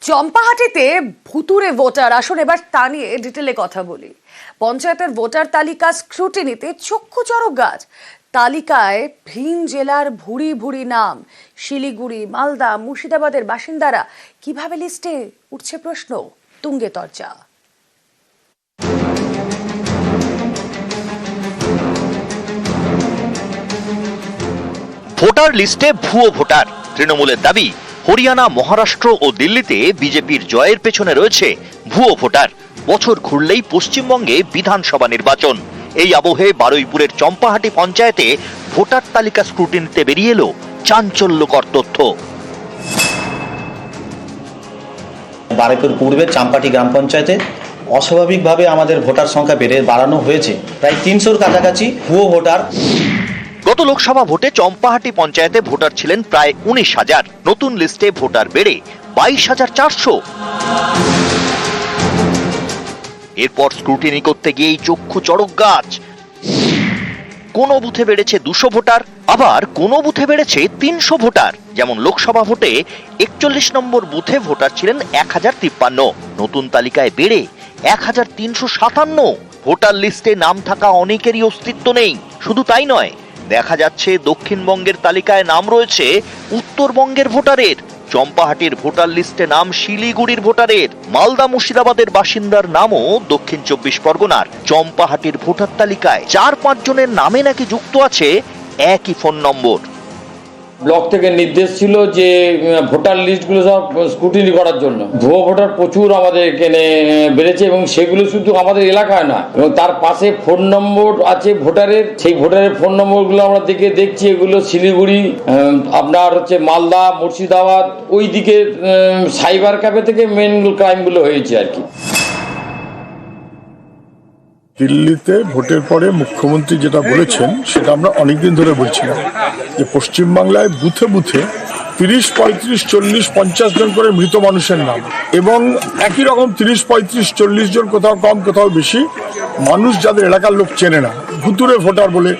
চম্পাহাটিতে ভুতুরে ভোটার আসুন এবার তা নিয়ে ডিটেলে কথা বলি। পঞ্চায়েতের ভোটার তালিকা স্ক্রুটিনিতে চক্ষু চড়ক গাছ। তালিকায় ভিন জেলার ভুরি ভুরি নাম, শিলিগুড়ি, মালদা, মুর্শিদাবাদের বাসিন্দারা কিভাবে লিস্টে উঠছে প্রশ্ন, তুঙ্গে তর্জা। ভোটার লিস্টে ভুয়ো ভোটার। তৃণমূলের দাবি হরিয়ানা, মহারাষ্ট্র ও দিল্লিতে বিজেপির জয়ের পেছনে রয়েছে ভুয়ো ভোটার। বছর ঘুরলেই পশ্চিমবঙ্গে বিধানসভা নির্বাচন। এই আবহে বারুইপুরের চম্পাহাটি পঞ্চায়েতে ভোটার তালিকা স্ক্রুটিনিতে বেরিয়ে এলো চাঞ্চল্যকর তথ্য। বারুইপুর পূর্বের চাম্পাহাটি গ্রাম পঞ্চায়েতে অস্বাভাবিকভাবে আমাদের ভোটার সংখ্যা বাড়ানো হয়েছে। প্রায় ৩০০-র কাছাকাছি ভুয়ো ভোটার। গত লোকসভা ভোটে চম্পাহাটি পঞ্চায়েতে ভোটার ছিলেন প্রায় ১৯,০০০। নতুন লিস্টে ভোটার বেড়ে ২২,৪০০। এরপর স্ক্রুটিনি করতে গিয়েই চক্ষু চড়ক গাছ। কোন বুথে বেড়েছে ২০০ ভোটার, আবার কোন বুথে বেড়েছে ৩০০ ভোটার। যেমন লোকসভা ভোটে ৪১ নম্বর বুথে ভোটার ছিলেন ১,০৫৩। নতুন তালিকায় বেড়ে ১,৩৫৭। ভোটার লিস্টে নাম থাকা অনেকেরই অস্তিত্ব নেই। শুধু তাই নয়, দেখা যাচ্ছে দক্ষিণবঙ্গের তালিকায় নাম রয়েছে উত্তরবঙ্গের ভোটারের। চম্পাহাটির ভোটার লিস্টে নাম শিলিগুড়ির ভোটারের। মালদা, মুর্শিদাবাদের বাসিন্দার নামও দক্ষিণ ২৪ পরগনার। চম্পাহাটির ভোটার তালিকায় ৪-৫ জনের নামে নাকি যুক্ত আছে একই ফোন নম্বর। ব্লক থেকে নির্দেশ ছিল যে ভোটার লিস্টগুলো সব স্ক্রুটিনি করার জন্য। ভুয়ো ভোটার প্রচুর আমাদের এখানে বেড়েছে এবং সেগুলো শুধু আমাদের এলাকায় না, এবং তার পাশে ফোন নম্বর আছে ভোটারের। সেই ভোটারের ফোন নম্বরগুলো আমরা দেখছি এগুলো শিলিগুড়ি, আপনার হচ্ছে মালদা, মুর্শিদাবাদ, ওই দিকে সাইবার ক্যাফে থেকে মেন ক্রাইমগুলো হয়েছে আর কি। দিল্লিতে ভোটের পরে মুখ্যমন্ত্রী যেটা বলেছেন সেটা আমরা অনেকদিন ধরে বলছিলাম যে পশ্চিমবাংলায় বুথে বুথে ৩০, ৩৫, ৪০, ৫০ জন করে মৃত মানুষের নাম, এবং একই রকম ৩০, ৩৫, ৪০ জন, কোথাও কম কোথাও বেশি মানুষ যাদের এলাকার লোক চেনে না, ভুতুরে ভোটার বলে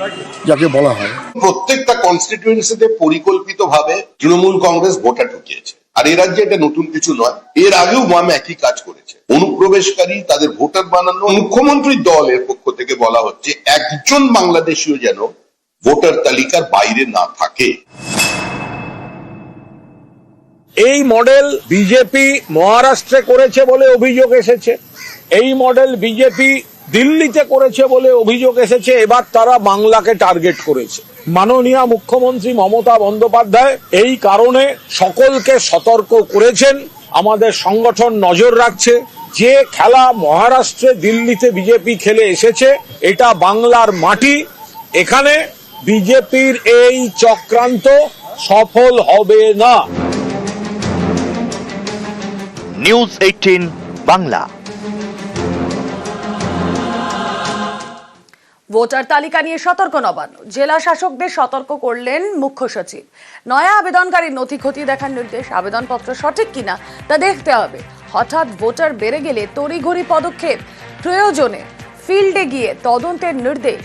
যাকে বলা হয়। প্রত্যেকটা কনস্টিটিউয়েন্সিতে পরিকল্পিতভাবে তৃণমূল কংগ্রেস ভোটার ঢুকিয়েছে। আর এই রাজ্যে এটা নতুন কিছু নয়, এর আগেও বাম একই কাজ করেছে। অনুপ্রবেশকারী তাদের ভোটার বানানো। মুখ্যমন্ত্রীর দলের পক্ষ থেকে বলা হচ্ছে একজন বাংলাদেশীও যেন ভোটার তালিকার বাইরে না থাকে। এই মডেল বিজেপি মহারাষ্ট্রে করেছে বলে অভিযোগ এসেছে, এই মডেল বিজেপি দিল্লিতে করেছে বলে অভিযোগ এসেছে। এবার তারা বাংলাকে টার্গেট করেছে। মাননীয় মুখ্যমন্ত্রী মমতা বন্দ্যোপাধ্যায় এই কারণে সকলকে সতর্ক করেছেন। আমাদের সংগঠন নজর রাখছে। যে খেলা মহারাষ্ট্রে, দিল্লিতে বিজেপি খেলে এসেছে, এটা বাংলার মাটি। এখানে বিজেপির এই চক্রান্ত সফল হবে না। নিউজ 18 বাংলা। ভোটার তালিকা নিয়ে সতর্ক নবান্ন। জেলা শাসকদের সতর্ক করলেন মুখ্য সচিব। নয়া আবেদনকারীর নথি খতিয়ে দেখার নির্দেশ। আবেদনপত্র সঠিক কিনা তা দেখতে হবে। হঠাৎ ভোটার বেড়ে গেলে তড়িঘড়ি পদক্ষেপ, প্রয়োজনে ফিল্ডে গিয়ে তদন্তের নির্দেশ।